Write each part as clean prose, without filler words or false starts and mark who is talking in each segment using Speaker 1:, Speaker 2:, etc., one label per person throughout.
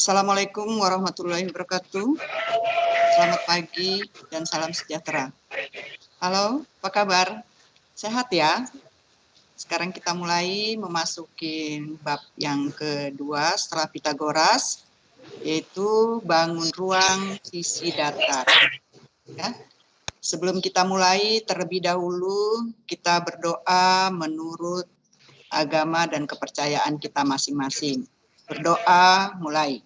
Speaker 1: Assalamualaikum warahmatullahi wabarakatuh. Selamat pagi dan salam sejahtera. Halo, apa kabar? Sehat ya? Sekarang kita mulai memasuki bab yang kedua setelah Pitagoras, yaitu bangun ruang sisi datar. Ya. Sebelum kita mulai, terlebih dahulu kita berdoa menurut agama dan kepercayaan kita masing-masing. Berdoa mulai.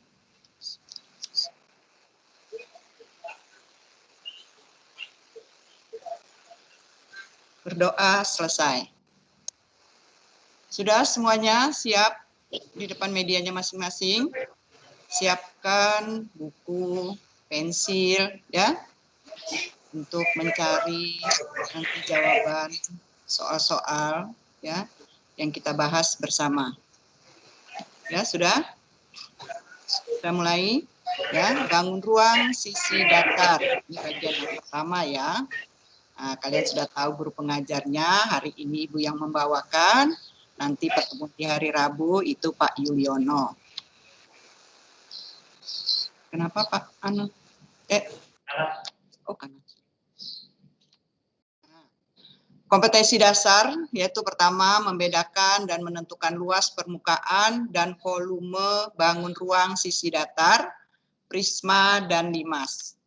Speaker 1: Berdoa selesai. Sudah semuanya siap di depan medianya masing-masing? Siapkan buku, pensil, ya, untuk mencari nanti jawaban soal-soal ya yang kita bahas bersama. Ya, sudah? Kita mulai ya, bangun ruang sisi datar. Ini bagian yang pertama ya. Nah, kalian sudah tahu guru pengajarnya, hari ini Ibu yang membawakan, nanti pertemuan di hari Rabu itu Pak Yuliono. Kenapa Pak? Kanan. Kompetensi dasar yaitu pertama membedakan dan menentukan luas permukaan dan volume bangun ruang sisi datar, prisma, dan limas.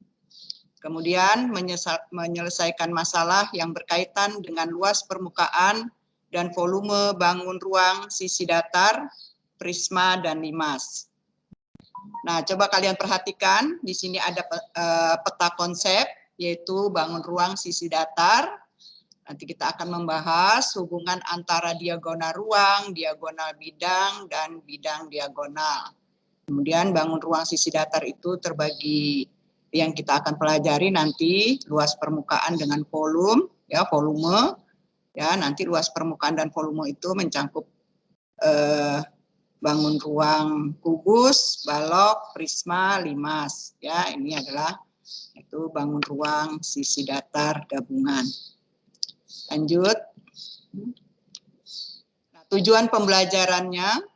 Speaker 1: Kemudian menyelesaikan masalah yang berkaitan dengan luas permukaan dan volume bangun ruang sisi datar, prisma, dan limas. Nah, coba kalian perhatikan, di sini ada peta konsep, yaitu bangun ruang sisi datar. Nanti kita akan membahas hubungan antara diagonal ruang, diagonal bidang, dan bidang diagonal. Kemudian bangun ruang sisi datar itu terbagi, yang kita akan pelajari nanti luas permukaan dengan volume, ya volume, ya nanti luas permukaan dan volume itu mencakup bangun ruang kubus, balok, prisma, limas, ya ini adalah itu bangun ruang sisi datar gabungan. Lanjut. Nah, tujuan pembelajarannya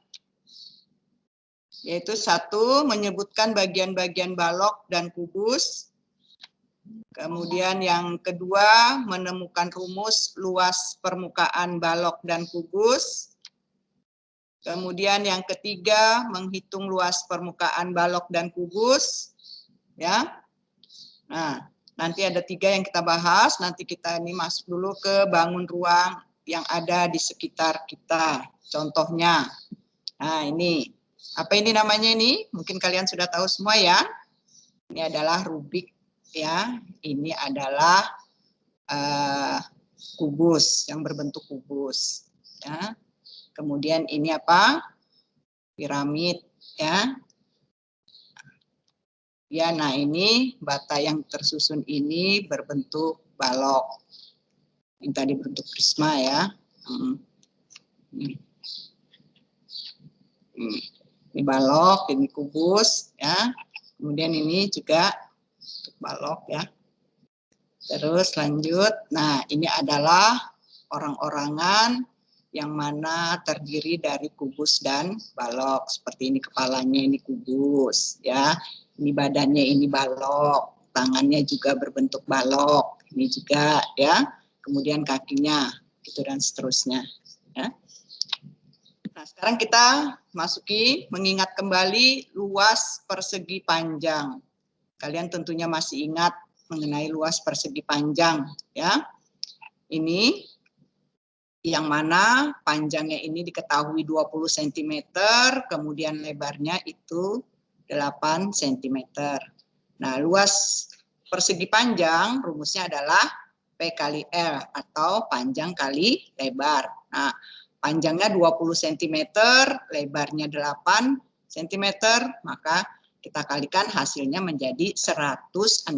Speaker 1: yaitu satu, menyebutkan bagian-bagian balok dan kubus. Kemudian yang kedua, menemukan rumus luas permukaan balok dan kubus. Kemudian yang ketiga, menghitung luas permukaan balok dan kubus. Ya. Nah, nanti ada 3 yang kita bahas. Nanti kita ini masuk dulu ke bangun ruang yang ada di sekitar kita. Contohnya, nah ini. Apa ini namanya ini? Mungkin kalian sudah tahu semua ya. Ini adalah rubik ya. Ini adalah kubus yang berbentuk kubus. Ya. Kemudian ini apa? Piramid ya. Ya, nah ini bata yang tersusun ini berbentuk balok. Ini tadi bentuk prisma ya. Ini balok, ini kubus ya. Kemudian ini juga bentuk balok ya. Terus lanjut. Nah, ini adalah orang-orangan yang mana terdiri dari kubus dan balok. Seperti ini kepalanya, ini kubus ya. Ini badannya, ini balok. Tangannya juga berbentuk balok. Ini juga ya. Kemudian kakinya gitu dan seterusnya ya. Nah, sekarang kita masuki mengingat kembali luas persegi panjang. Kalian tentunya masih ingat mengenai luas persegi panjang ya. Ini yang mana panjangnya ini diketahui 20 cm, kemudian lebarnya itu 8 cm. Nah, luas persegi panjang rumusnya adalah P kali L atau panjang kali lebar. Nah, panjangnya 20 cm, lebarnya 8 cm, maka kita kalikan hasilnya menjadi 160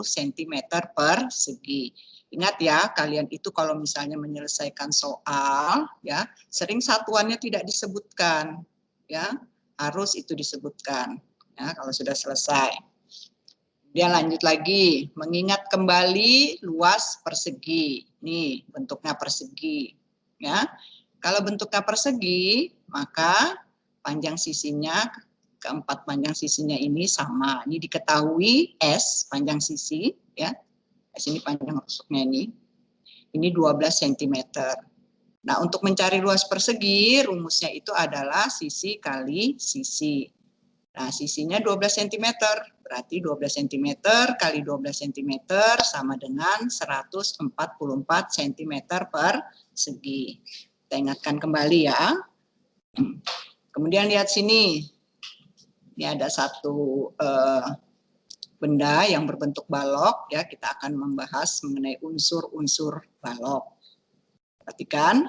Speaker 1: cm persegi. Ingat ya, kalian itu kalau misalnya menyelesaikan soal, ya sering satuannya tidak disebutkan, ya harus itu disebutkan, ya kalau sudah selesai. Dia lanjut lagi, mengingat kembali luas persegi. Nih bentuknya persegi, ya. Kalau bentuknya persegi, maka panjang sisinya keempat panjang sisinya ini sama. Ini diketahui S panjang sisi, ya. S ini panjang rusuknya ini. Ini 12 cm. Nah, untuk mencari luas persegi, rumusnya itu adalah sisi kali sisi. Nah, sisinya 12 cm, berarti 12 cm kali 12 cm sama dengan 144 cm persegi. Kita ingatkan kembali ya. Kemudian lihat sini. Ini ada satu benda yang berbentuk balok, ya. Kita akan membahas mengenai unsur-unsur balok. Perhatikan.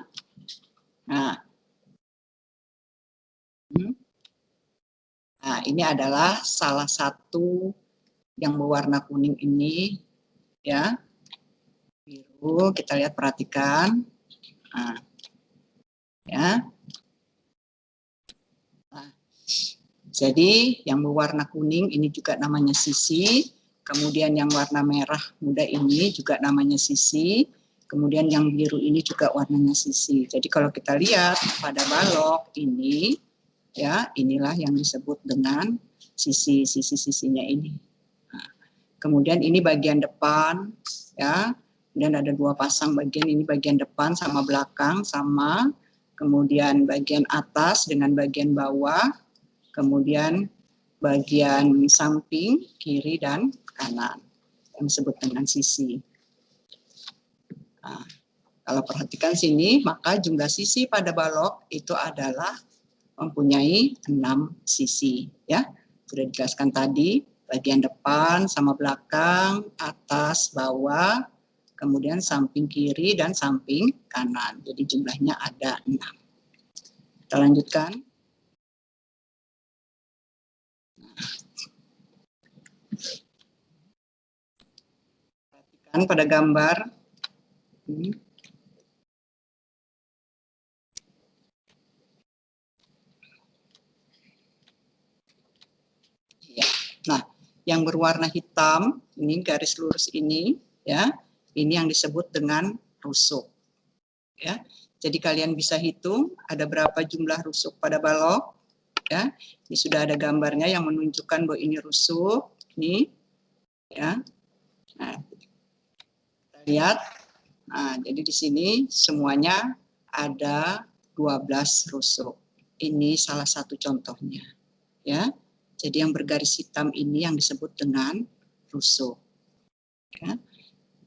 Speaker 1: Nah, ini adalah salah satu yang berwarna kuning ini, ya, biru. Kita lihat, perhatikan. Nah, ya. Nah, jadi yang berwarna kuning ini juga namanya sisi. Kemudian yang warna merah muda ini juga namanya sisi. Kemudian yang biru ini juga warnanya sisi. Jadi kalau kita lihat pada balok ini, ya, inilah yang disebut dengan sisinya ini. Nah, kemudian ini bagian depan, ya. Dan ada dua pasang bagian, ini bagian depan sama belakang sama. Kemudian bagian atas dengan bagian bawah. Kemudian bagian samping kiri dan kanan yang disebut dengan sisi. Nah, kalau perhatikan sini, maka jumlah sisi pada balok itu adalah mempunyai 6 sisi, ya. Sudah dijelaskan tadi, bagian depan sama belakang, atas, bawah, kemudian samping kiri dan samping kanan. Jadi jumlahnya ada 6. Kita lanjutkan. Perhatikan pada gambar. Ya. Nah, yang berwarna hitam, ini garis lurus ini, ya, ini yang disebut dengan rusuk. Ya, jadi kalian bisa hitung ada berapa jumlah rusuk pada balok. Ya, ini sudah ada gambarnya yang menunjukkan bahwa ini rusuk. Ini, ya. Nah, kita lihat. Nah, jadi di sini semuanya ada 12 rusuk. Ini salah satu contohnya, ya. Jadi yang bergaris hitam ini yang disebut dengan rusuk. Ya.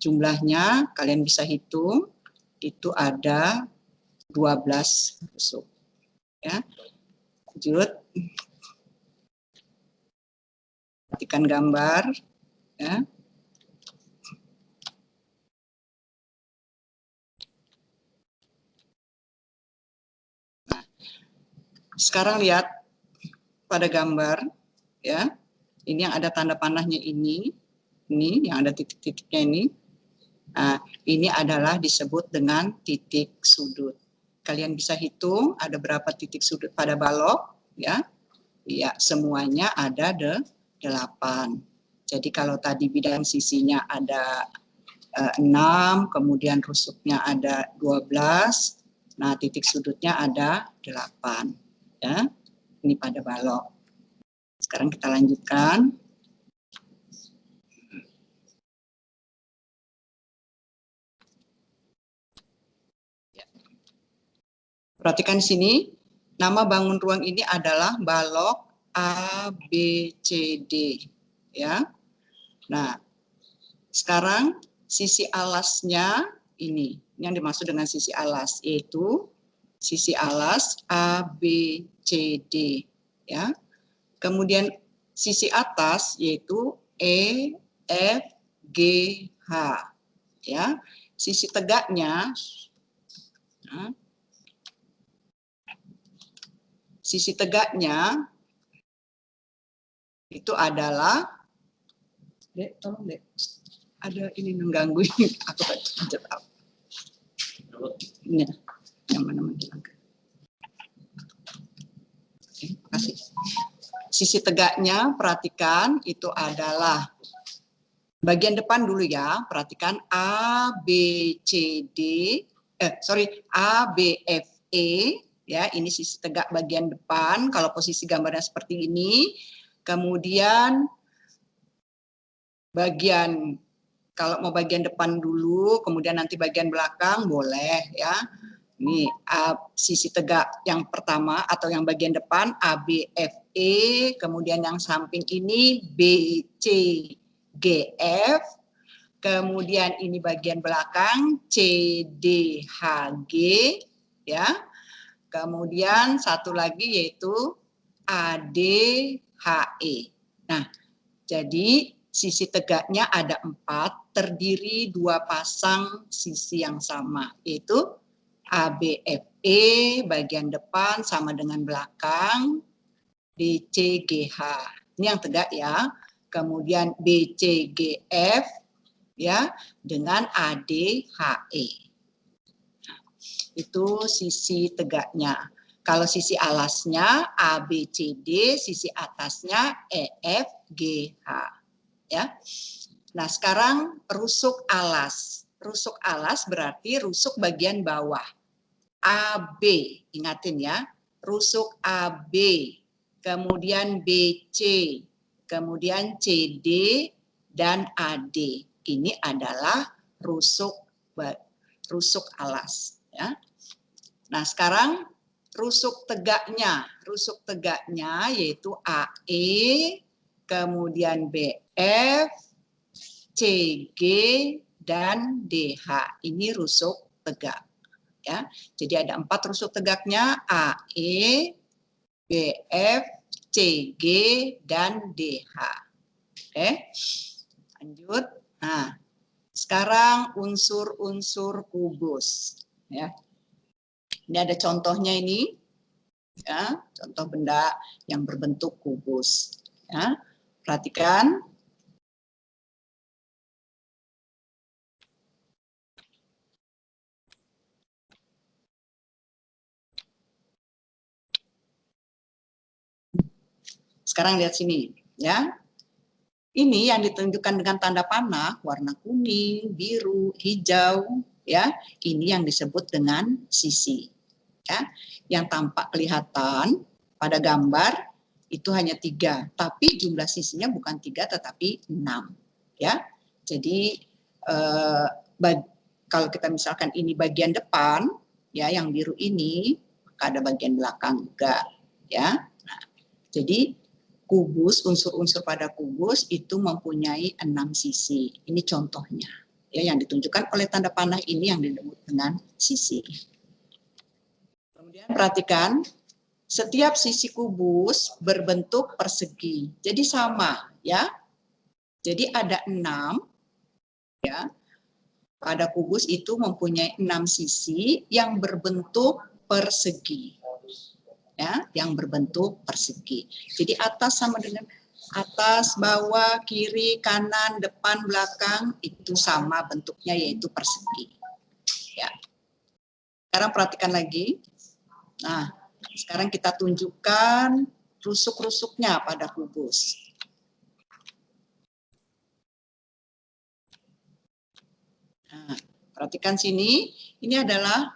Speaker 1: Jumlahnya kalian bisa hitung, itu ada 12 rusuk. Ya. Lanjut. Perhatikan gambar. Ya. Sekarang lihat pada gambar, ya. Ini yang ada tanda panahnya ini yang ada titik-titiknya ini. Nah, ini adalah disebut dengan titik sudut. Kalian bisa hitung ada berapa titik sudut pada balok, ya. Ya, semuanya ada 8. Jadi kalau tadi bidang sisinya ada 6, kemudian rusuknya ada 12, nah titik sudutnya ada 8. Ya, ini pada balok. Sekarang kita lanjutkan. Perhatikan di sini, nama bangun ruang ini adalah balok ABCD, ya. Nah, sekarang sisi alasnya ini yang dimaksud dengan sisi alas, yaitu sisi alas ABCD, ya. Kemudian sisi atas yaitu EFGH, ya. Sisi tegaknya, nah, sisi tegaknya itu adalah, Dek, tolong Dek, ada ini mengganggu ini, aku pencet apa? Ini, yang mana menghilangkan? Oke, kasih. Sisi tegaknya, perhatikan, itu adalah bagian depan dulu ya, perhatikan ABCD, ABFE, Ya, ini sisi tegak bagian depan. Kalau posisi gambarnya seperti ini, kemudian bagian kalau mau bagian depan dulu, kemudian nanti bagian belakang boleh ya. Ini sisi tegak yang pertama atau yang bagian depan ABFE, kemudian yang samping ini BCGF, kemudian ini bagian belakang CDHG ya. Kemudian satu lagi yaitu ADHE. Nah, jadi sisi tegaknya ada 4, terdiri 2 pasang sisi yang sama, yaitu ABFE bagian depan sama dengan belakang, BCGH. Ini yang tegak ya. Kemudian BCGF ya dengan ADHE. Itu sisi tegaknya. Kalau sisi alasnya ABCD, sisi atasnya EFGH. Ya. Nah, sekarang rusuk alas. Rusuk alas berarti rusuk bagian bawah. AB, ingatin ya. Rusuk AB, kemudian BC, kemudian CD dan AD. Ini adalah rusuk alas ya. Nah, sekarang rusuk tegaknya yaitu AE, kemudian BF, CG dan DH. Ini rusuk tegak ya. Jadi ada 4 rusuk tegaknya, AE, BF, CG dan DH. Oke. Lanjut. Nah, sekarang unsur-unsur kubus ya. Ini ada contohnya ini, ya, contoh benda yang berbentuk kubus. Ya, perhatikan. Sekarang lihat sini, ya. Ini yang ditunjukkan dengan tanda panah, warna kuning, biru, hijau, ya. Ini yang disebut dengan sisi. Ya, yang tampak kelihatan pada gambar itu hanya 3, tapi jumlah sisinya bukan 3 tetapi 6 ya. Jadi kalau kita misalkan ini bagian depan ya, yang biru ini, maka ada bagian belakang juga ya. Nah, jadi kubus, unsur-unsur pada kubus itu mempunyai 6 sisi. Ini contohnya ya, yang ditunjukkan oleh tanda panah ini yang disebut dengan sisi. Kemudian perhatikan, setiap sisi kubus berbentuk persegi. Jadi sama ya. Jadi ada 6 ya. Pada kubus itu mempunyai 6 sisi yang berbentuk persegi. Ya, yang berbentuk persegi. Jadi atas sama dengan atas, bawah, kiri, kanan, depan, belakang itu sama bentuknya yaitu persegi. Ya. Sekarang perhatikan lagi. Nah, sekarang kita tunjukkan rusuk-rusuknya pada kubus. Nah, perhatikan sini, ini adalah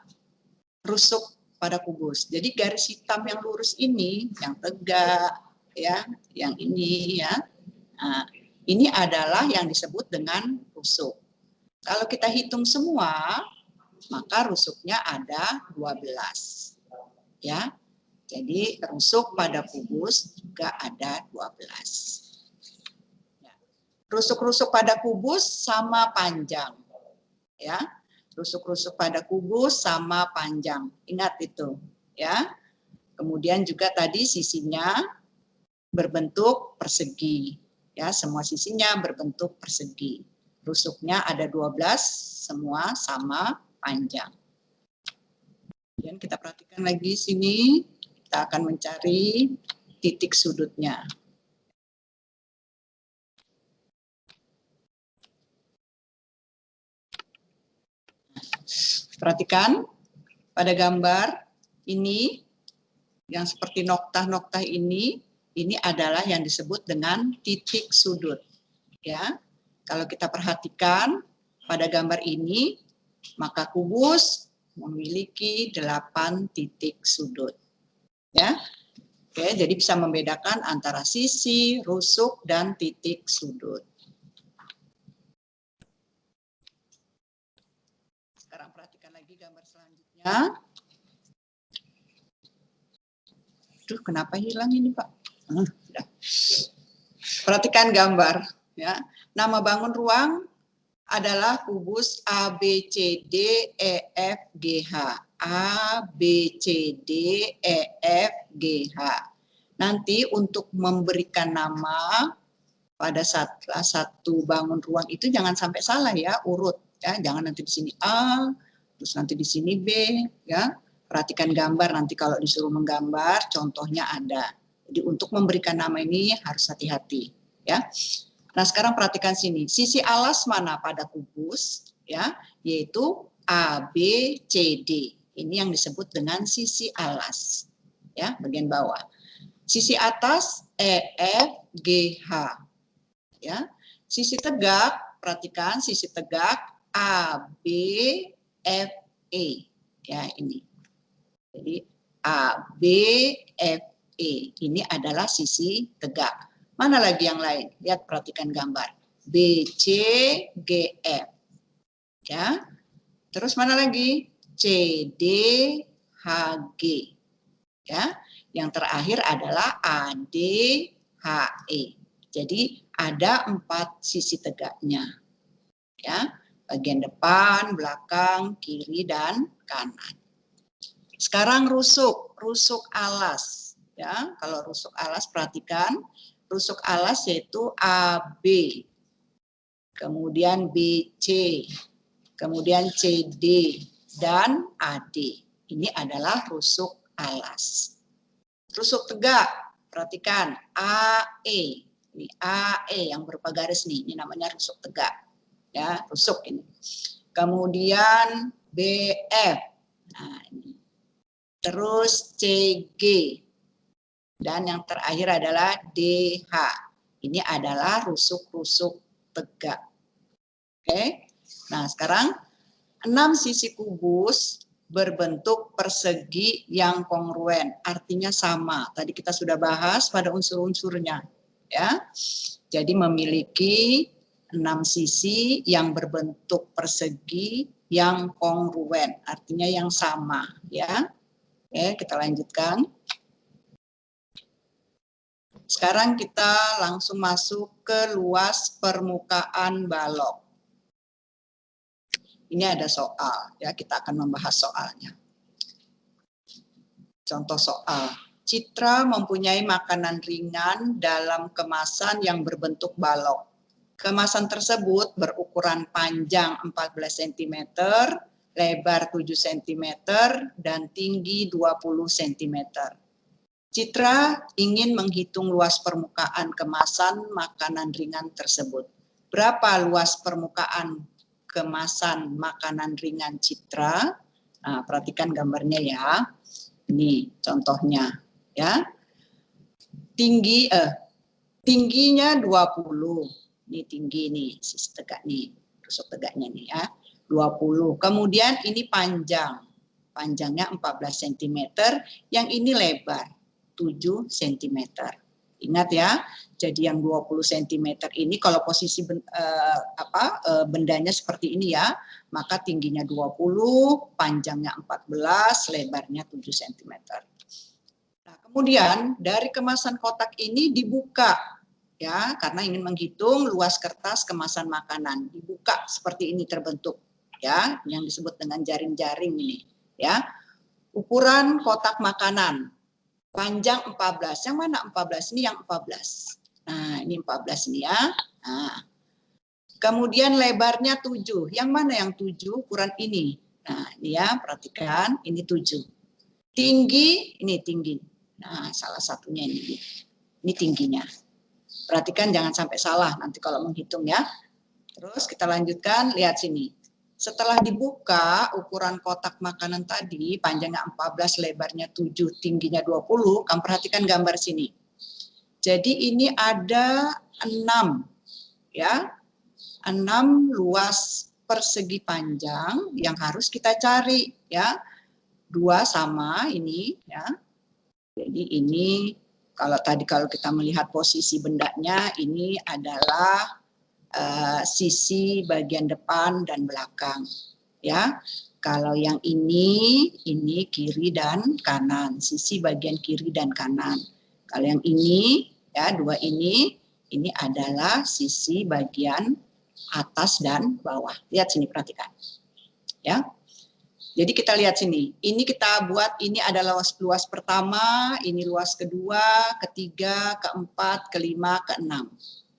Speaker 1: rusuk pada kubus. Jadi garis hitam yang lurus ini, yang tegak, ya, yang ini, ya. Nah, ini adalah yang disebut dengan rusuk. Kalau kita hitung semua, maka rusuknya ada 12. Ya. Jadi rusuk pada kubus juga ada 12. Rusuk-rusuk pada kubus sama panjang. Ya. Rusuk-rusuk pada kubus sama panjang. Ingat itu, ya. Kemudian juga tadi sisinya berbentuk persegi. Ya, semua sisinya berbentuk persegi. Rusuknya ada 12, semua sama panjang. Kemudian kita perhatikan lagi sini, kita akan mencari titik sudutnya. Perhatikan pada gambar ini, yang seperti noktah-noktah ini adalah yang disebut dengan titik sudut. Ya, kalau kita perhatikan pada gambar ini, maka kubus memiliki 8 titik sudut. Ya. Oke, jadi bisa membedakan antara sisi, rusuk, dan titik sudut. Sekarang perhatikan lagi gambar selanjutnya. Aduh, kenapa hilang ini, Pak? Sudah. Perhatikan gambar. Ya. Nama bangun ruang adalah kubus ABCDEFGH. ABCDEFGH. Nanti untuk memberikan nama pada salah satu bangun ruang itu jangan sampai salah ya, urut ya. Jangan nanti di sini A, terus nanti di sini B ya. Perhatikan gambar, nanti kalau disuruh menggambar contohnya ada. Jadi untuk memberikan nama ini harus hati-hati ya. Nah, sekarang perhatikan sini. Sisi alas mana pada kubus ya, yaitu ABCD. Ini yang disebut dengan sisi alas. Ya, bagian bawah. Sisi atas EFGH. Ya. Sisi tegak, perhatikan sisi tegak ABFE. Ya, ini. Jadi ABFE ini adalah sisi tegak. Mana lagi yang lain? Lihat, perhatikan gambar. BCGF. Ya. Terus mana lagi? CDHG. Ya. Yang terakhir adalah ADHE. Jadi ada 4 sisi tegaknya. Ya. Bagian depan, belakang, kiri, dan kanan. Sekarang rusuk alas. Ya, kalau rusuk alas perhatikan, rusuk alas yaitu AB, kemudian BC, kemudian CD, dan AD. Ini adalah rusuk alas. Rusuk tegak, perhatikan AE. Ini AE yang berupa garis nih, ini namanya rusuk tegak. Ya, rusuk ini. Kemudian BF. Nah, ini. Terus CG, dan yang terakhir adalah DH. Ini adalah rusuk-rusuk tegak. Oke. Nah, sekarang 6 sisi kubus berbentuk persegi yang kongruen, artinya sama. Tadi kita sudah bahas pada unsur-unsurnya, ya. Jadi memiliki 6 sisi yang berbentuk persegi yang kongruen, artinya yang sama, ya. Oke, kita lanjutkan. Sekarang kita langsung masuk ke luas permukaan balok. Ini ada soal, ya, kita akan membahas soalnya. Contoh soal. Citra mempunyai makanan ringan dalam kemasan yang berbentuk balok. Kemasan tersebut berukuran panjang 14 cm, lebar 7 cm, dan tinggi 20 cm. Citra ingin menghitung luas permukaan kemasan makanan ringan tersebut. Berapa luas permukaan kemasan makanan ringan Citra? Nah, perhatikan gambarnya ya. Ini contohnya ya. Tingginya 20. Ini tinggi nih, sisi tegak nih, rusuk tegaknya nih ya. 20. Kemudian ini panjang. Panjangnya 14 cm, yang ini lebar 7 cm. Ingat ya, jadi yang 20 cm ini kalau posisi bendanya seperti ini ya, maka tingginya 20, panjangnya 14, lebarnya 7 cm. Nah, kemudian dari kemasan kotak ini dibuka ya, karena ingin menghitung luas kertas kemasan makanan. Dibuka seperti ini terbentuk ya, yang disebut dengan jaring-jaring ini ya. Ukuran kotak makanan panjang 14. Yang mana 14? Ini yang 14. Nah, ini 14 ini ya. Nah, kemudian lebarnya 7. Yang mana yang 7? Ukuran ini. Nah, ini ya, perhatikan, ini 7. Tinggi, ini tinggi. Nah, salah satunya ini. Ini tingginya. Perhatikan jangan sampai salah nanti kalau menghitung ya. Terus kita lanjutkan, lihat sini. Setelah dibuka ukuran kotak makanan tadi, panjangnya 14, lebarnya 7, tingginya 20, kamu perhatikan gambar sini. Jadi ini ada 6 ya. 6 luas persegi panjang yang harus kita cari ya. 2 sama ini ya. Jadi ini kalau kita melihat posisi bendanya, ini adalah sisi bagian depan dan belakang ya. Kalau yang ini kiri dan kanan, sisi bagian kiri dan kanan. Kalau yang ini ya, 2 ini adalah sisi bagian atas dan bawah. Lihat sini, perhatikan ya. Jadi kita lihat sini, ini kita buat, ini adalah luas pertama, ini luas kedua, ketiga, keempat, kelima, keenam.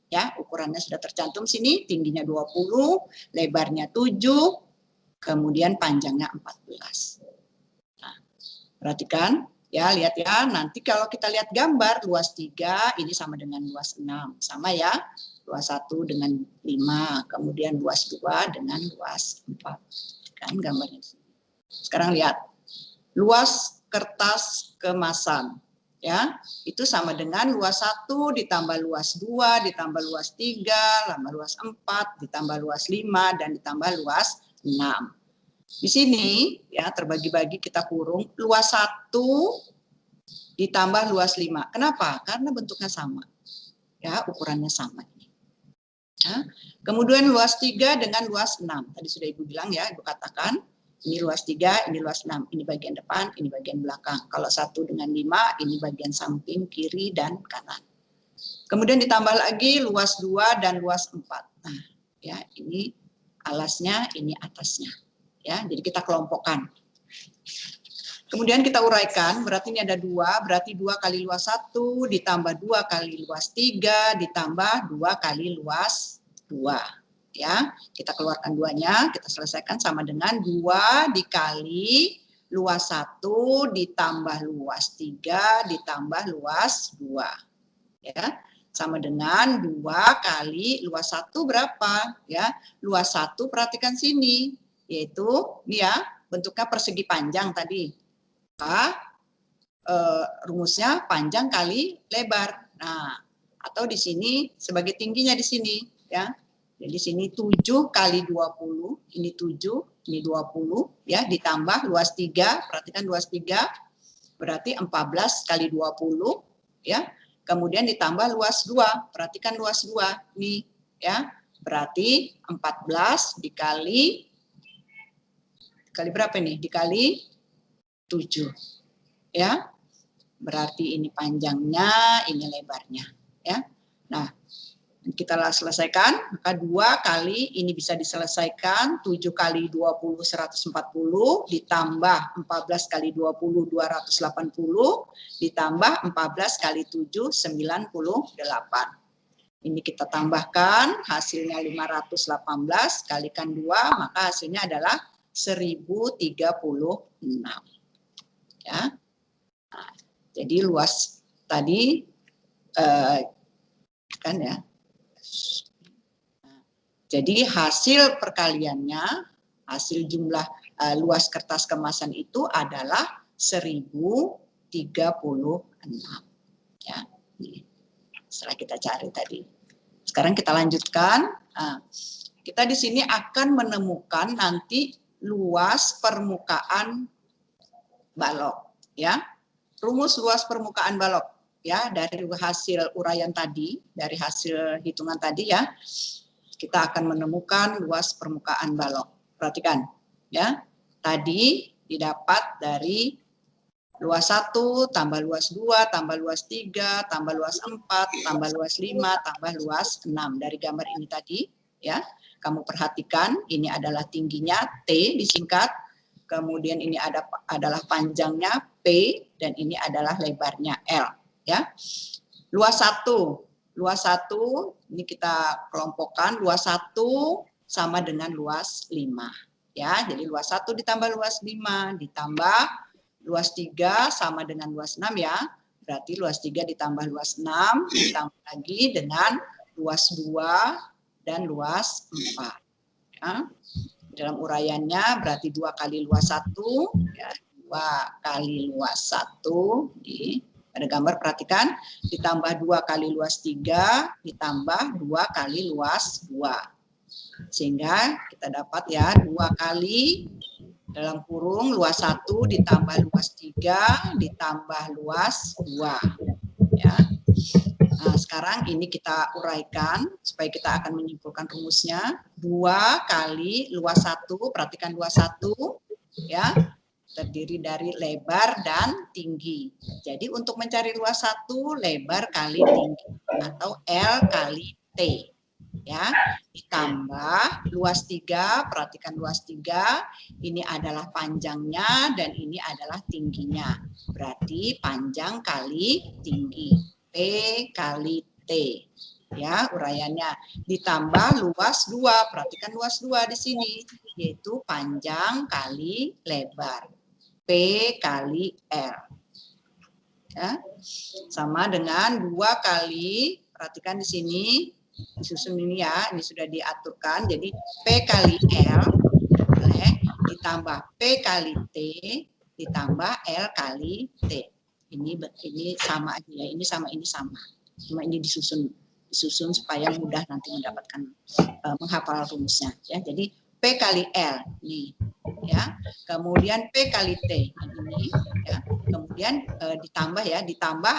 Speaker 1: Ya, ukurannya sudah tercantum sini, tingginya 20, lebarnya 7, kemudian panjangnya 14. Nah, perhatikan, ya, lihat ya, nanti kalau kita lihat gambar, luas 3 ini sama dengan luas 6, sama ya, luas 1 dengan 5, kemudian luas 2 dengan luas 4. Kan gambarnya. Sekarang lihat, luas kertas kemasan, ya, itu sama dengan luas 1 ditambah luas 2 ditambah luas 3 tambah luas 4 ditambah luas 5 dan ditambah luas 6. Di sini ya terbagi-bagi kita kurung luas 1 ditambah luas 5. Kenapa? Karena bentuknya sama. Ya, ukurannya sama ini. Ya. Kemudian luas 3 dengan luas 6. Tadi sudah Ibu bilang ya, Ibu katakan ini luas 3, ini luas 6, ini bagian depan, ini bagian belakang. Kalau 1 dengan 5, ini bagian samping, kiri, dan kanan. Kemudian ditambah lagi luas 2 dan luas 4. Nah, ya ini alasnya, ini atasnya. Ya, jadi kita kelompokkan. Kemudian kita uraikan, berarti ini ada 2, berarti 2 kali luas 1, ditambah 2 kali luas 3, ditambah 2 kali luas 2. Ya, kita keluarkan 2-nya, kita selesaikan sama dengan 2 dikali luas 1 ditambah luas 3 ditambah luas 2. Ya, sama dengan 2 kali luas 1 berapa? Ya, luas 1 perhatikan sini, yaitu ini ya, bentuknya persegi panjang tadi. Rumusnya panjang kali lebar. Nah, atau di sini sebagai tingginya di sini ya. Jadi sini 7 kali 20, ini 7, ini 20 ya, ditambah luas 3, perhatikan luas 3 berarti 14 kali 20 ya. Kemudian ditambah luas 2, perhatikan luas 2 nih ya. Berarti 14 dikali berapa nih? Dikali 7 ya. Berarti ini panjangnya, ini lebarnya ya. Nah, kita selesaikan, maka 2 kali ini bisa diselesaikan, 7 kali 20 140 ditambah 14 kali 20 280 ditambah 14 kali 7 98. Ini kita tambahkan, hasilnya 518 kalikan 2, maka hasilnya adalah 1036. Ya. Nah, jadi luas tadi kan ya. Jadi hasil perkaliannya, hasil jumlah luas kertas kemasan itu adalah 1036. Ya, setelah kita cari tadi. Sekarang kita lanjutkan. Kita di sini akan menemukan nanti luas permukaan balok. Ya, rumus luas permukaan balok. Ya, dari hasil uraian tadi, dari hasil hitungan tadi ya. Kita akan menemukan luas permukaan balok. Perhatikan, ya. Tadi didapat dari luas 1 tambah luas 2 tambah luas 3 tambah luas 4 tambah luas 5 tambah luas 6 dari gambar ini tadi, ya. Kamu perhatikan, ini adalah tingginya T disingkat, kemudian ini adalah panjangnya P dan ini adalah lebarnya L, ya. Luas 1 ini kita kelompokkan, luas 1 sama dengan luas 5. Ya, jadi luas 1 ditambah luas 5 ditambah luas 3 sama dengan luas 6 ya. Berarti luas 3 ditambah luas 6 ditambah lagi dengan luas 2 dan luas 4. Ya. Dalam uraiannya berarti 2 kali luas 1 ya, 2 kali luas 1 di ada gambar, perhatikan, ditambah 2 kali luas 3, ditambah 2 kali luas 2. Sehingga kita dapat ya 2 kali dalam kurung luas 1 ditambah luas 3 ditambah luas 2 ya. Nah, sekarang ini kita uraikan supaya kita akan menyimpulkan rumusnya. 2 kali luas 1, perhatikan luas 1 ya, terdiri dari lebar dan tinggi. Jadi untuk mencari luas 1, lebar kali tinggi atau L kali T ya, ditambah luas 3, perhatikan luas 3, ini adalah panjangnya dan ini adalah tingginya. Berarti panjang kali tinggi, P kali T. Ya, uraiannya ditambah luas 2, perhatikan luas 2 di sini, yaitu panjang kali lebar, P kali L. Ya, sama dengan 2 kali, perhatikan di sini, disusun ini ya, ini sudah diaturkan, jadi P kali L ditambah P kali T ditambah L kali T. Ini sama aja ya, ini sama, cuma ini disusun supaya mudah nanti mendapatkan menghafal rumusnya ya. Jadi P kali L nih ya, kemudian P kali T ini ya, kemudian ditambah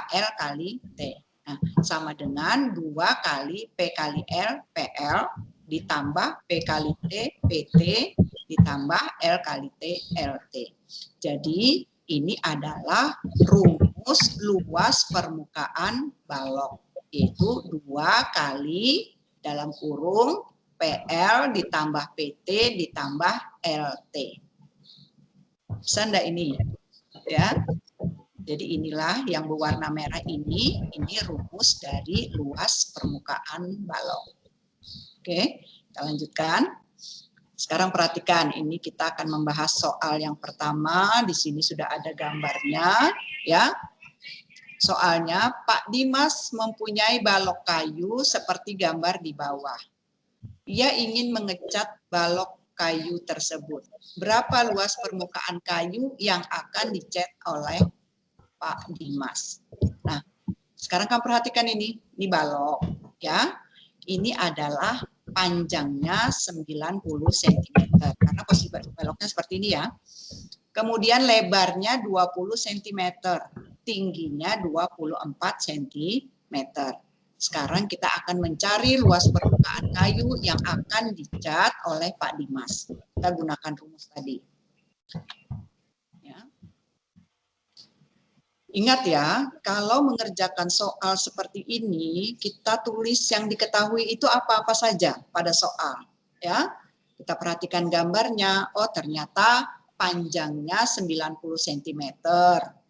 Speaker 1: L kali T. Nah, sama dengan 2 kali P kali L, PL, ditambah P kali T, PT, ditambah L kali T, LT. Jadi, ini adalah rumus luas permukaan balok, yaitu 2 kali dalam kurung PL ditambah PT ditambah LT. Bisa enggak ini? Ya. Jadi inilah yang berwarna merah ini rumus dari luas permukaan balok. Oke, kita lanjutkan. Sekarang perhatikan, ini kita akan membahas soal yang pertama. Di sini sudah ada gambarnya, ya. Soalnya, Pak Dimas mempunyai balok kayu seperti gambar di bawah. Ia ingin mengecat balok kayu tersebut. Berapa luas permukaan kayu yang akan dicat oleh Pak Dimas? Nah, sekarang kamu perhatikan ini balok, ya. Ini adalah panjangnya 90 cm, karena posisi baloknya seperti ini ya. Kemudian lebarnya 20 cm, tingginya 24 cm. Sekarang kita akan mencari luas permukaan kayu yang akan dicat oleh Pak Dimas. Kita gunakan rumus tadi. Ya. Ingat ya, kalau mengerjakan soal seperti ini, kita tulis yang diketahui itu apa-apa saja pada soal. Ya, kita perhatikan gambarnya. Oh, ternyata panjangnya 90 cm,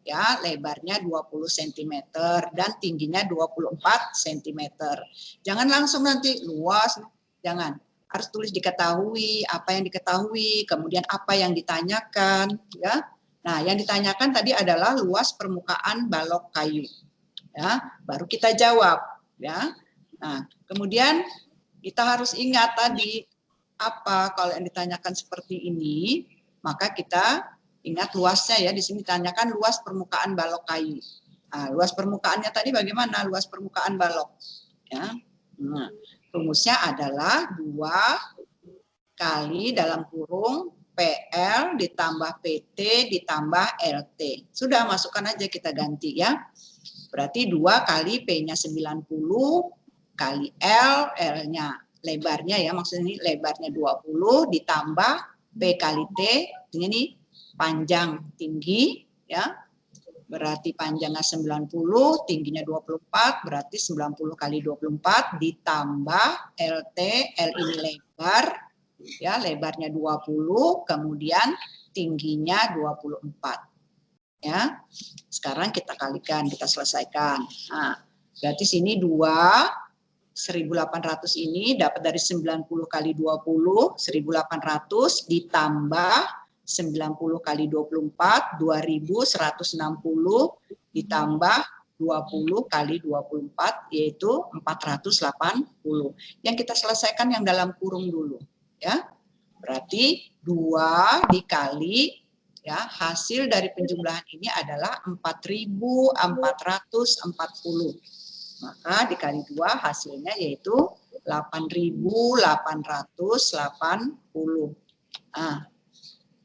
Speaker 1: ya, lebarnya 20 cm dan tingginya 24 cm. Jangan langsung nanti luas, jangan. Harus tulis diketahui, apa yang diketahui, kemudian apa yang ditanyakan, ya. Nah, yang ditanyakan tadi adalah luas permukaan balok kayu. Ya, baru kita jawab, ya. Nah, kemudian kita harus ingat tadi apa kalau yang ditanyakan seperti ini, maka kita ingat luasnya ya. Di sini ditanyakan luas permukaan balok kayu. Nah, luas permukaannya tadi bagaimana? Luas permukaan balok, ya. Nah, rumusnya adalah 2 kali dalam kurung PL ditambah PT ditambah LT. Sudah, masukkan aja kita ganti ya. Berarti 2 kali P-nya 90 kali L, L-nya lebarnya ya, maksudnya ini lebarnya 20 ditambah P kali T, ini panjang tinggi ya. Berarti panjangnya 90, tingginya 24, berarti 90 kali 24 ditambah LT, L ini lebar, ya, lebarnya 20, kemudian tingginya 24. Ya. Sekarang kita kalikan, kita selesaikan. Nah, berarti sini 1800 ini dapat dari 90 kali 20, 1800 ditambah 90 kali 24, 2160 ditambah 20 kali 24, yaitu 480. Yang kita selesaikan yang dalam kurung dulu. Ya, berarti 2 dikali ya, hasil dari penjumlahan ini adalah 4440. Maka dikali 2 hasilnya yaitu 8.880. Nah,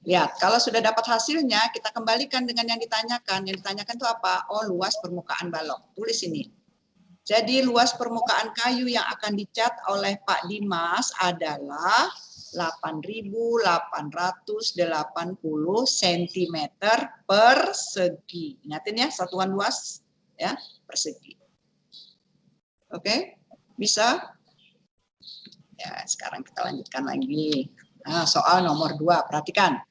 Speaker 1: lihat, kalau sudah dapat hasilnya, kita kembalikan dengan yang ditanyakan. Yang ditanyakan itu apa? Oh, luas permukaan balok. Tulis ini. Jadi luas permukaan kayu yang akan dicat oleh Pak Dimas adalah 8.880 cm persegi. Ingatin ya, satuan luas ya, persegi. Oke, bisa? Ya, sekarang kita lanjutkan lagi. Nah, soal nomor 2, perhatikan.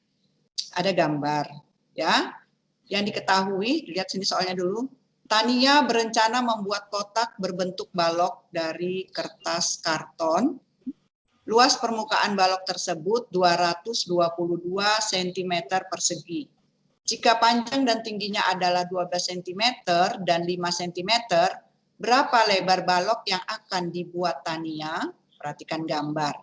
Speaker 1: Ada gambar ya. Yang diketahui, lihat sini soalnya dulu. Tania berencana membuat kotak berbentuk balok dari kertas karton. Luas permukaan balok tersebut 222 cm persegi. Jika panjang dan tingginya adalah 12 cm dan 5 cm, berapa lebar balok yang akan dibuat Tania? Perhatikan gambar.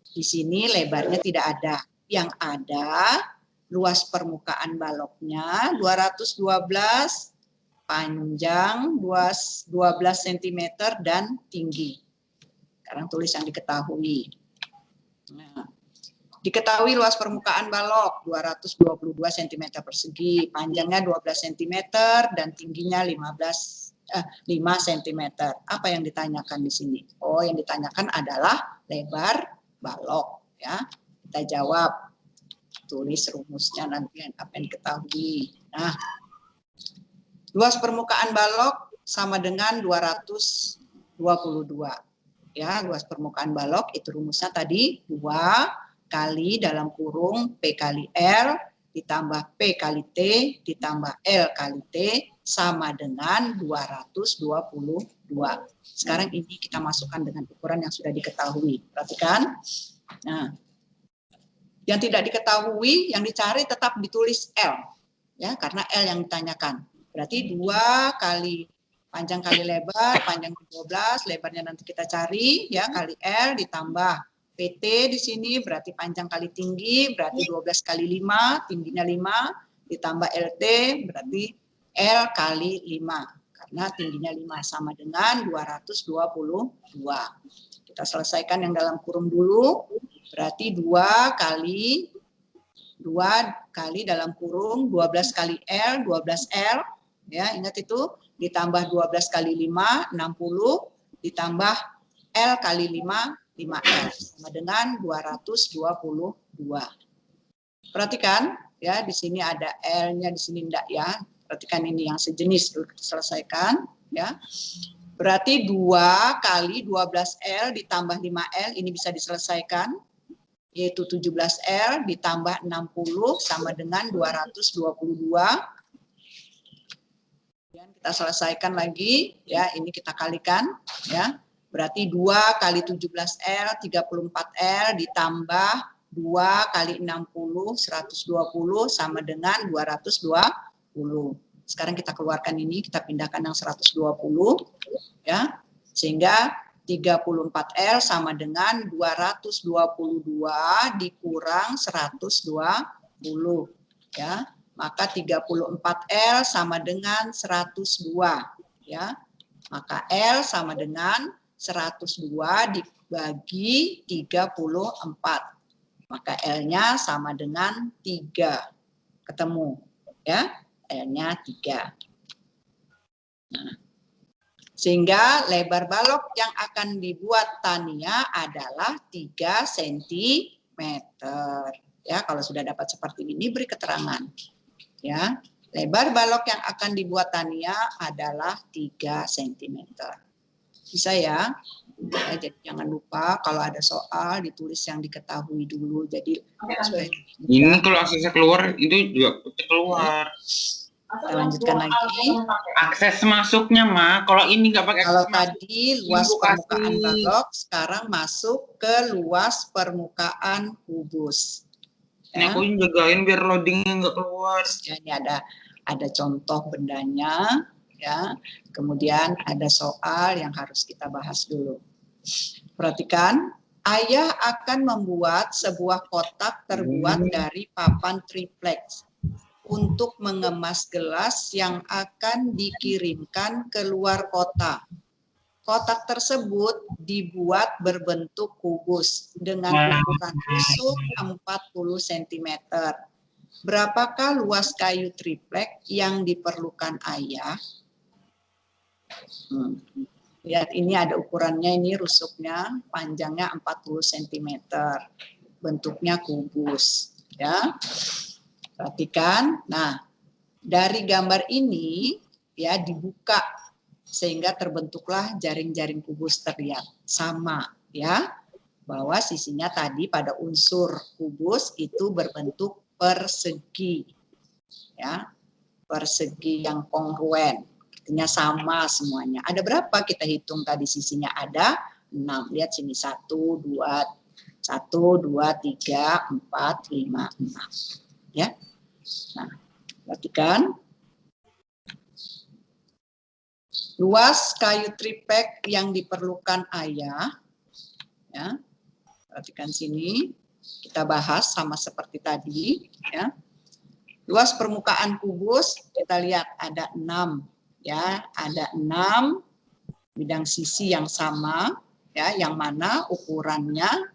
Speaker 1: Di sini lebarnya tidak ada. Yang ada luas permukaan baloknya 212, panjang 12 cm dan tinggi. Sekarang tulis yang diketahui. Nah, diketahui luas permukaan balok 222 cm persegi, panjangnya 12 cm dan tingginya 5 cm. Apa yang ditanyakan di sini? Oh, yang ditanyakan adalah lebar balok ya. Kita jawab. Tulis rumusnya nanti apa yang diketahui. Nah, luas permukaan balok sama dengan 222. Ya, luas permukaan balok itu rumusnya tadi 2 kali dalam kurung P kali L ditambah P kali T ditambah L kali T sama dengan 222. Sekarang ini kita masukkan dengan ukuran yang sudah diketahui. Perhatikan. Nah, yang tidak diketahui, yang dicari tetap ditulis L. Ya, karena L yang ditanyakan. Berarti 2 kali panjang kali lebar, panjang 12, lebarnya nanti kita cari ya, kali L ditambah PT di sini berarti panjang kali tinggi, berarti 12 kali 5, tingginya 5, ditambah LT berarti L kali 5. Karena tingginya 5 sama dengan 222. Kita selesaikan yang dalam kurung dulu. Berarti 2 kali dalam kurung 12 kali L, 12L. Ya, ingat itu, ditambah 12 kali 5, 60, ditambah L kali 5, 5L, sama dengan 222. Perhatikan, ya, di sini ada L-nya, di sini enggak ya. Perhatikan ini yang sejenis, dulu kita selesaikan. Ya. Berarti 2 kali 12L ditambah 5L, ini bisa diselesaikan, yaitu 17L ditambah 60 sama dengan 222. Kita selesaikan lagi ya, ini kita kalikan ya. Berarti 2 kali 17L 34L ditambah 2 kali 60 120 sama dengan 220. Sekarang kita keluarkan ini, kita pindahkan yang 120 ya. Sehingga 34L sama dengan 222 dikurang 120 ya. Maka 34L sama dengan 102 ya. Maka L sama dengan 102 dibagi 34. Maka L-nya sama dengan 3. Ketemu ya. L-nya 3. Nah, sehingga lebar balok yang akan dibuat Tania adalah 3 cm. Ya, kalau sudah dapat seperti ini beri keterangan. Ya, lebar balok yang akan dibuat Tania adalah 3 cm. Bisa ya? Ya, jadi jangan lupa kalau ada soal ditulis yang diketahui dulu. Jadi
Speaker 2: ini kalau aksesnya keluar itu juga keluar.
Speaker 1: Kita lanjutkan lagi.
Speaker 2: Akses masuknya mah, kalau ini nggak pakai akses
Speaker 1: kalau tadi luas permukaan balok, sekarang masuk ke luas permukaan kubus.
Speaker 2: Ya. Aku jagain biar loadingnya nggak keluar.
Speaker 1: Ya, ini ada contoh bendanya, ya. Kemudian ada soal yang harus kita bahas dulu. Perhatikan, ayah akan membuat sebuah kotak terbuat dari papan triplex untuk mengemas gelas yang akan dikirimkan ke luar kota. Kotak tersebut dibuat berbentuk kubus dengan ukuran rusuk 40 cm. Berapakah luas kayu triplek yang diperlukan ayah? Lihat, ini ada ukurannya, ini rusuknya, panjangnya 40 cm. Bentuknya kubus. Ya. Perhatikan. Nah, dari gambar ini ya dibuka sehingga terbentuklah jaring-jaring kubus terlihat sama ya, bahwa sisinya tadi pada unsur kubus itu berbentuk persegi ya, persegi yang kongruen, artinya sama semuanya. Ada berapa kita hitung tadi sisinya? Ada 6. Lihat sini, 1 2 3 4 5 6 ya. Nah, perhatikan. Luas kayu triplek yang diperlukan ayah, ya, perhatikan sini, kita bahas sama seperti tadi, ya. Luas permukaan kubus, kita lihat ada 6, ya, ada 6 bidang sisi yang sama, ya, yang mana ukurannya,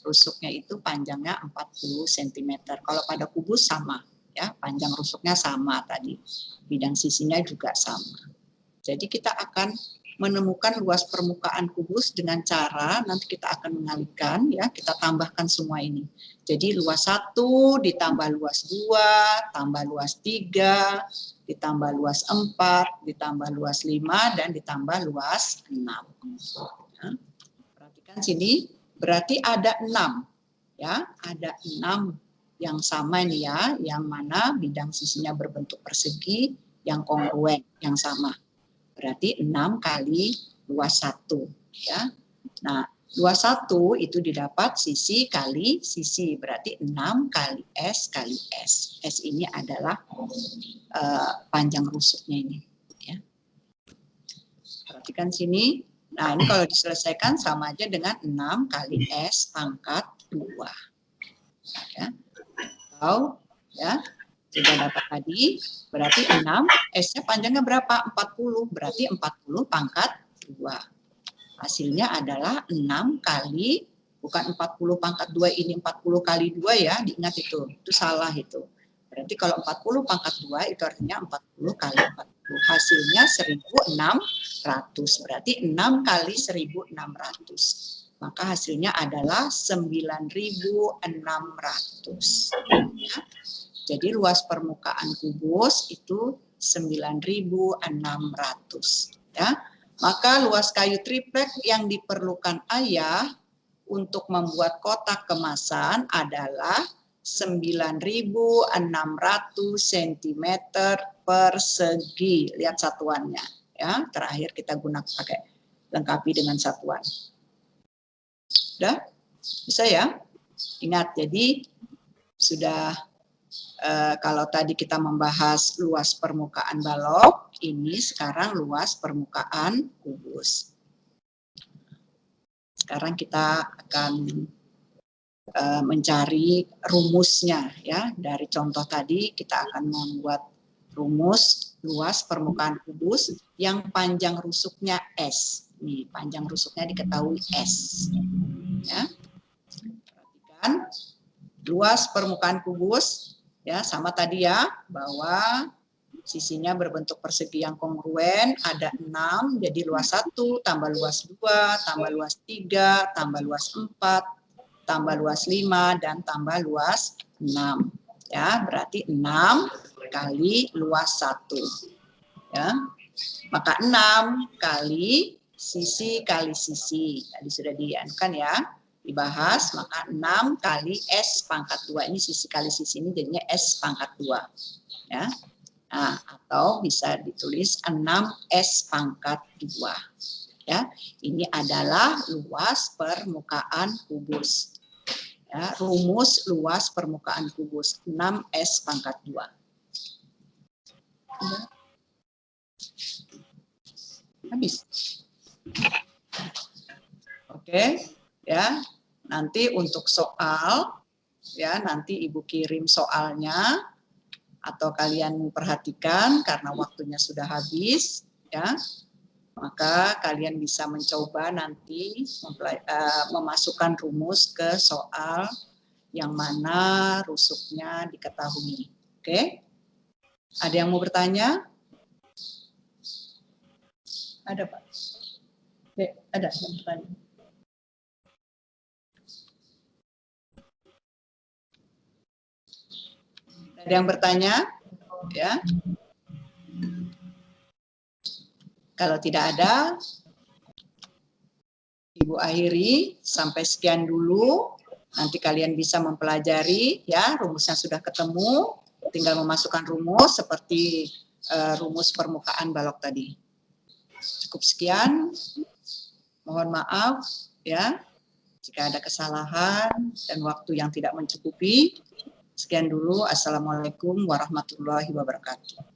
Speaker 1: rusuknya itu panjangnya 40 cm. Kalau pada kubus sama, ya, panjang rusuknya sama tadi, bidang sisinya juga sama. Jadi kita akan menemukan luas permukaan kubus dengan cara nanti kita akan mengalihkan ya, kita tambahkan semua ini. Jadi luas 1 ditambah luas 2, tambah luas 3, ditambah luas 4, ditambah luas 5 dan ditambah luas 6. Ya. Perhatikan sini, berarti ada 6 ya, ada 6 yang sama ini ya, yang mana bidang sisinya berbentuk persegi, yang kongruen, yang sama. Berarti 6 kali luas 1 ya. Nah, luas 1 itu didapat sisi kali sisi, berarti 6 kali S kali S. S ini adalah panjang rusuknya ini ya. Perhatikan sini. Nah, ini kalau diselesaikan sama aja dengan 6 kali S pangkat 2. Ya. Atau ya, sudah dapat tadi, berarti 6, S-nya panjangnya berapa? 40, berarti 40 pangkat 2. Hasilnya adalah 6 kali, bukan 40 pangkat 2 ini 40 kali 2 ya, diingat itu salah itu. Berarti kalau 40 pangkat 2 itu artinya 40 kali 40. Hasilnya 1.600, berarti 6 kali 1.600. Maka hasilnya adalah 9.600. Ya. Jadi luas permukaan kubus itu 9.600 ya. Maka luas kayu triplek yang diperlukan ayah untuk membuat kotak kemasan adalah 9.600 cm persegi. Lihat satuannya ya. Terakhir kita gunakan pakai lengkapi dengan satuan. Sudah? Bisa ya? Ingat, jadi sudah kalau tadi kita membahas luas permukaan balok, ini sekarang luas permukaan kubus. Sekarang kita akan mencari rumusnya ya. Dari contoh tadi kita akan membuat rumus luas permukaan kubus yang panjang rusuknya S. Nih, panjang rusuknya diketahui S. Ya. Perhatikan luas permukaan kubus ya, sama tadi ya, bahwa sisinya berbentuk persegi yang kongruen, ada 6, jadi luas 1 tambah luas 2 tambah luas 3 tambah luas 4 tambah luas 5 dan tambah luas 6 ya, berarti 6 kali luas 1 ya. Maka 6 kali sisi tadi sudah dianukan ya, dibahas, maka 6 kali S pangkat 2. Ini sisi kali sisi ini jadinya S pangkat 2. Ya. Nah, atau bisa ditulis 6S pangkat 2. Ya. Ini adalah luas permukaan kubus. Ya, rumus luas permukaan kubus 6S pangkat 2. Ya. Habis. Oke, ya. Nanti untuk soal, ya nanti Ibu kirim soalnya atau kalian perhatikan karena waktunya sudah habis, ya. Maka kalian bisa mencoba nanti memasukkan rumus ke soal yang mana rusuknya diketahui. Oke? Ada yang mau bertanya? Ada, Pak? Ada yang bertanya. Ada yang bertanya? Ya. Kalau tidak ada, Ibu akhiri sampai sekian dulu. Nanti kalian bisa mempelajari ya, rumusnya sudah ketemu, tinggal memasukkan rumus seperti rumus permukaan balok tadi. Cukup sekian. Mohon maaf ya jika ada kesalahan dan waktu yang tidak mencukupi. Sekian dulu. Assalamualaikum warahmatullahi wabarakatuh.